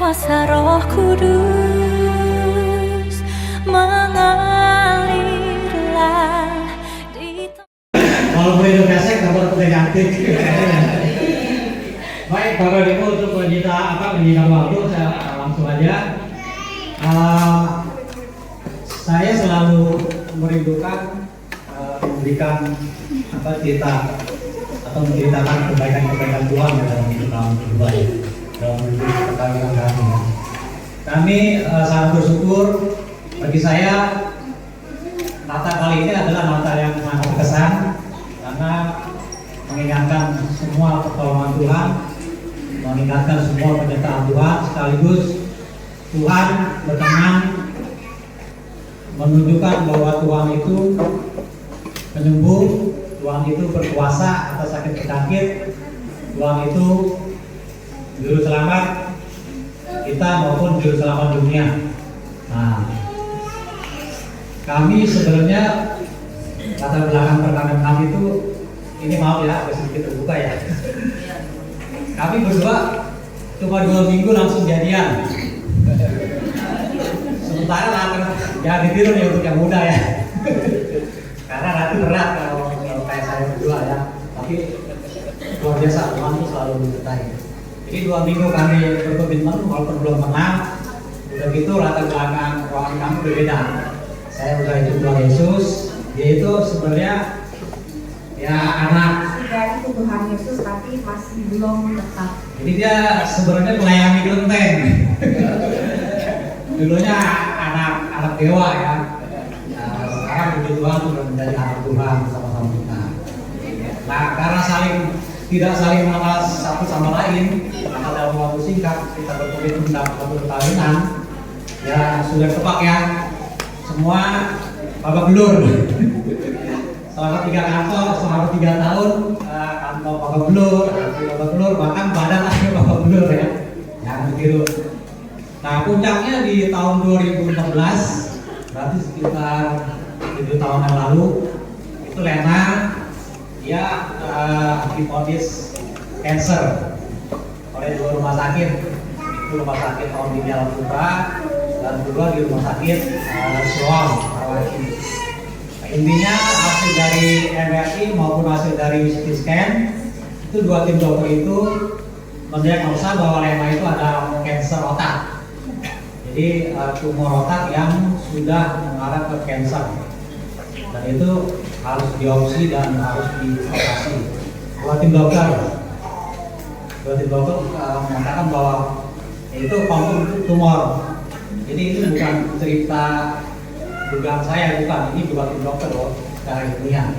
kuasa Roh Kudus mengalirlah di kalau boleh kasih kabar negatif. Baik, Bapak Ibu, untuk menyita waktu saya langsung aja. Saya selalu merindukan memberikan cerita atau menceritakan kebaikan-kebaikan Tuhan dalam hidup kami berdua, dalam hidup perkawinan kami. Kami sangat bersyukur. Bagi saya Natal kali ini adalah Natal yang sangat berkesan karena mengingatkan semua pertolongan Tuhan, mengingatkan semua penyertaan Tuhan, sekaligus Tuhan berkenan menunjukkan bahwa Tuhan itu penyembuh, Tuhan itu berkuasa atas sakit penyakit, Tuhan itu juru selamat kita maupun juru selamat dunia. Nah, kami sebenarnya latar belakang perkawinan kami itu, ini maaf ya, agak sedikit terbuka ya. Kami berdua cuma 2 minggu langsung jadian. Sementara latar jangan ditiru nih untuk yang muda ya. Karena nanti berat kalau kayak saya berdua ya. Tapi luar biasa, Tuhan itu selalu menyertai. Jadi 2 minggu kami berkomitmen walaupun belum kenal. Udah gitu latar belakang rohani kami berbeda. Saya udah hidup Tuhan Yesus, dia itu sebenarnya ya anak dari Tuhan Yesus tapi masih belum tetap. Jadi dia sebenarnya melayani kelenteng. Dulunya anak dewa ya. Nah, sekarang puji Tuhan sudah menjadi anak Tuhan sama-sama kita. Nah, karena tidak saling mengenal satu sama lain, maka dalam waktu singkat kita berkomitmen dalam satu perkawinan, ya sudah tepat ya. Semua babak belur. Selama 3 kantor, selama 3 tahun kantor babak belur, bahkan badan akhirnya babak belur ya. Jangan ditiru. Nah, puncaknya di tahun 2016, berarti sekitar 7 tahun yang lalu, itu Lena dia divonis cancer oleh 2 rumah sakit. Itu rumah sakit Om Bini Al-Kubra dan kedua di rumah sakit Siloam Karawaci. Intinya hasil dari MRI maupun hasil dari CT scan itu 2 tim dokter itu mendiagnosa bahwa Lena itu ada kanker otak. Jadi tumor otak yang sudah mengarah ke kanker dan itu harus diopsi dan harus dioperasi. 2 tim dokter mengatakan bahwa itu konfirmasi tumor. Jadi ini bukan cerita dugaan saya, bukan, ini juga tim dokter loh secara ilmiah.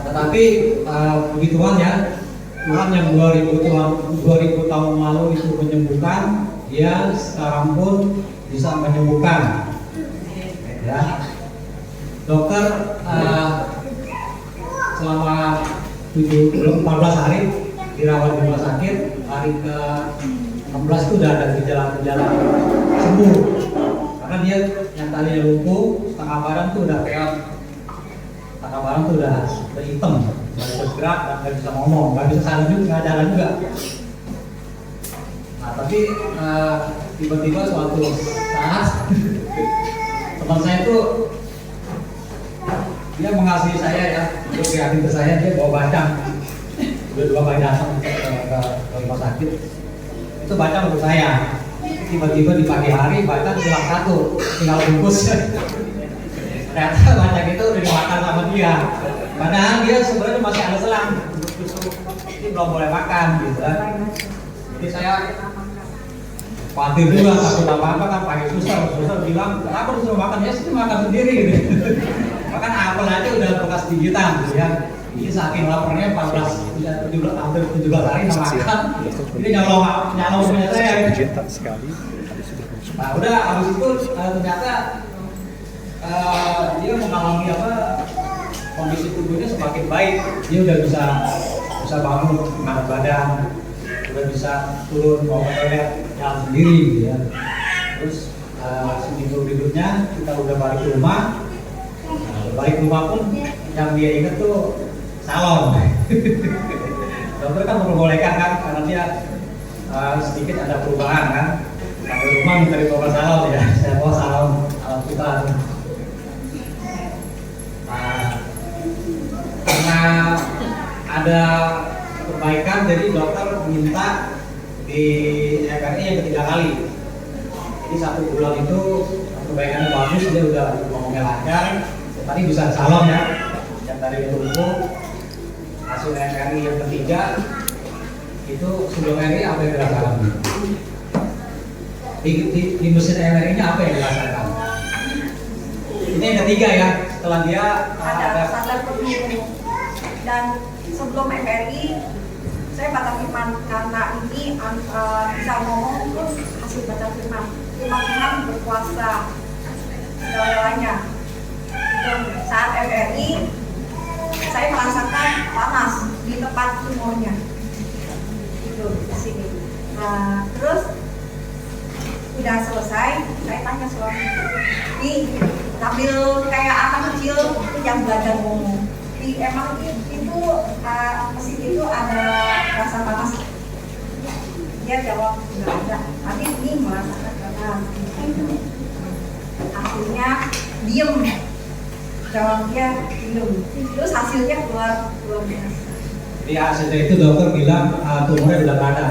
Tetapi puji Tuhan ya, Tuhan yang 2000 tahun lalu itu menyembuhkan, dia sekarang pun bisa menyembuhkan. Ya, dokter selama 14 hari dirawat di rumah sakit, hari ke 16 itu udah ada gejala-gejala sembuh. Karena dia yang tadinya lumpuh, setengah badan tuh udah peot, setengah badan tuh udah hitam, nggak bisa gerak, nggak bisa ngomong, nggak bisa jalan juga. Nah, tapi tiba-tiba suatu saat teman saya tuh dia mengasihi saya ya, untuk prihatin ke saya, dia bawa bacang. Udah 2 kali datang ke rumah sakit, itu bacang untuk saya. Tiba-tiba di pagi hari bacang hilang 1, tinggal bungkus. Ternyata bacang itu udah dimakan sama dia. Padahal dia sebenarnya masih ada selang, ini belum boleh makan gitu kan. Jadi saya khawatir juga, takut apa-apa kan, pakai suster bilang, kenapa disuruh makan? Ya sih makan sendiri gitu. Bahkan apel aja udah bekas gigitan gitu ya. Ini saking laparnya 17 hari nggak makan. Ini nyolong punya saya. Nah udah habis itu ternyata dia mengalami kondisi tubuhnya semakin baik. Dia udah bisa bangun, angkat badan, udah bisa turun mau ke toilet jalan sendiri gitu ya. Terus seminggu berikutnya kita udah balik ke rumah. Balik ke rumah pun yang dia ingat tuh salon. Dokter kan memperbolehkan kan, karena dia sedikit ada perubahan kan. Sampai rumah minta dibawa salon ya, saya bawa salon alat putra. Karena ada perbaikan, jadi dokter minta di MRI yang ketiga kali. Jadi 1 bulan itu perbaikannya bagus, dia udah ngomongnya lancar. Tadi bisa salon ya, yang tadi lumpuh. Hasil MRI yang ketiga itu sebelum MRI apa yang dirasakan? Di mesin MRI-nya apa yang dirasakan? Ini yang ketiga ya, setelah dia ada sadar penuh. Dan sebelum MRI saya baca firman, karena ini bisa ngomong terus hasil baca firman. Tuhan berkuasa segala-galanya. Dan saat MRI saya merasakan panas di tempat tumornya. Itu di sini. Nah, terus udah selesai, saya tanya suami, nih sambil kayak anak kecil yang belajar ngomong, emang itu mesin itu ada rasa panas? Dia jawab nggak ada, tapi ini merasakan panas. Akhirnya diem, jawabnya diem, terus hasilnya keluar biasa. Di hasilnya itu dokter bilang tumornya udah nggak ada.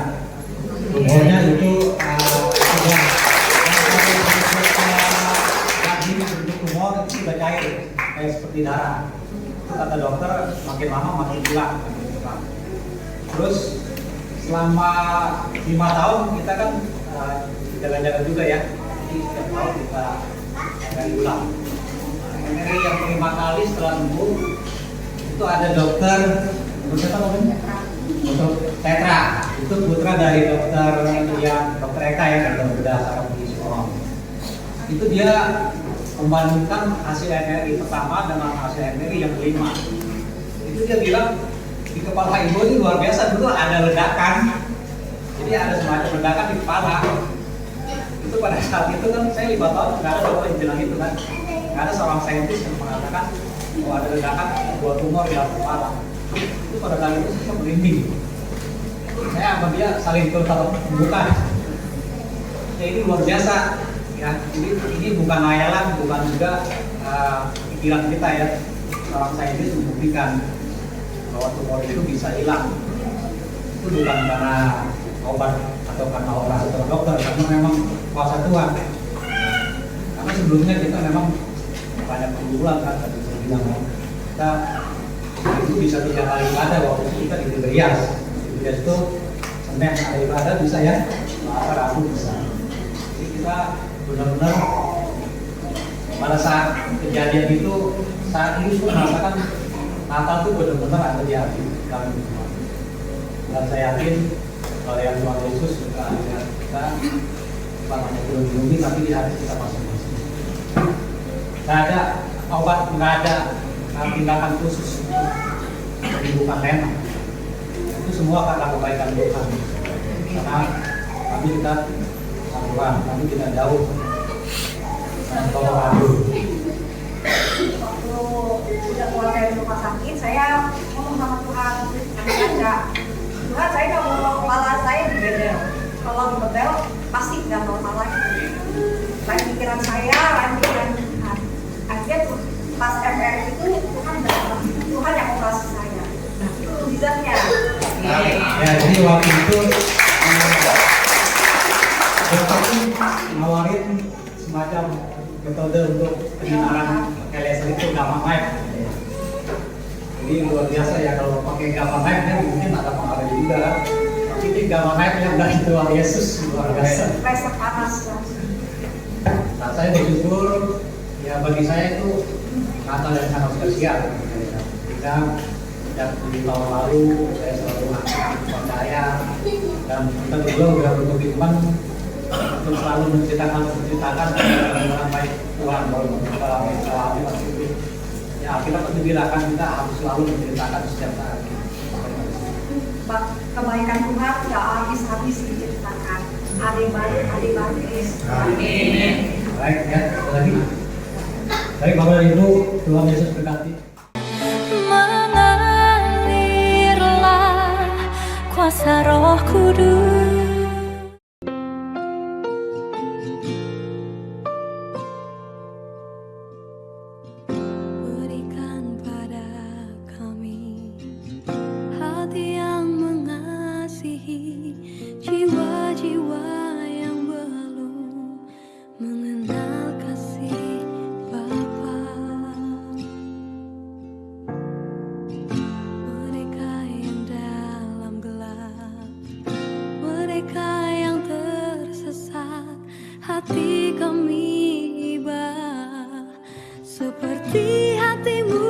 Tumornya itu sudah bentuk tumor itu sudah cair, kayak seperti darah. Itu kata dokter makin lama makin hilang. Terus selama 5 tahun kita kan jaga-jaga juga ya. Jadi setiap tahun kita akan ulang. MRI yang 5 kali setelah sembuh itu ada dokter Dr. Tetra, itu putra dari dokter Eka ya, dokter bedah saraf di Sorong. Itu dia membandingkan hasil MRI pertama dengan hasil MRI yang kelima. Itu dia bilang di kepala ibu ini luar biasa, dulu ada ledakan. Jadi ada semacam ledakan di kepala. Itu pada saat itu kan saya 5 tahun nggak ada dokter yang bilang itu kan. Nggak ada seorang saintis yang mengatakan bahwa ada ledakan buat tumor di dalam kepala. Itu pada kali itu saya merinding. Saya sama dia saling terbuka. Ya ini luar biasa. Ya, jadi ini bukan hayalan, bukan juga pikiran kita ya. Seorang saintis membuktikan bahwa tumor itu bisa hilang. Itu bukan karena obat atau karena operasi atau dokter, karena memang kuasa Tuhan. Karena sebelumnya kita memang banyak pergumulan kan, tadi saya bilang kita itu bisa 3 kali ibadah waktu itu kita di Tiberias. Tiberias itu Senin ada ibadah bisa ya, Selasa Rabu bisa. Jadi kita benar-benar pada saat kejadian itu, saat ini pun merasakan Natal itu benar-benar ada di hati kami semua. Dan saya yakin kalau yang Tuhan Yesus juga ada kita selamanya belum dilindungi, tapi di hati kita masing-masing. Nggak ada obat, nggak ada tindakan khusus untuk menyembuhkan Lena. Itu semua karena kebaikan Tuhan. Karena kami kita Tuhan, kami tidak jauh dan Colorado. Waktu sudah keluar dari rumah sakit, saya ngomong sama Tuhan, Tuhan saya nggak mau kepala saya dibedel. Kalau dibedel pasti nggak normal lagi. Lain pikiran saya, lain pikiran Tuhan. Akhirnya pas MRI itu Tuhan datang, Tuhan yang operasi saya. Nah itu mujizatnya. Ya, jadi waktu itu dokter nawarin semacam metode untuk penyenaran laser itu gamma knife. Jadi luar biasa ya kalau pakai gamma knife kan mungkin ada pengaruh juga. Tapi ini gamma knife yang dari Tuhan Yesus luar biasa. Laser panas. Nah saya bersyukur ya, bagi saya itu Natal yang sangat spesial. Kita sejak di tahun lalu saya selalu percaya dan kita berdua sudah berkomitmen untuk selalu menceritakan tentang baik Tuhan kalau kita alami waktu ya kita percayakan kita harus selalu menceritakan setiap saat. Kebaikan Tuhan tidak habis-habis diceritakan. Ade baik. Amin. Baik ya, lagi. Baik Bapak Ibu, Tuhan Yesus berkati. Mengalirlah kuasa Roh Kudus seperti hatimu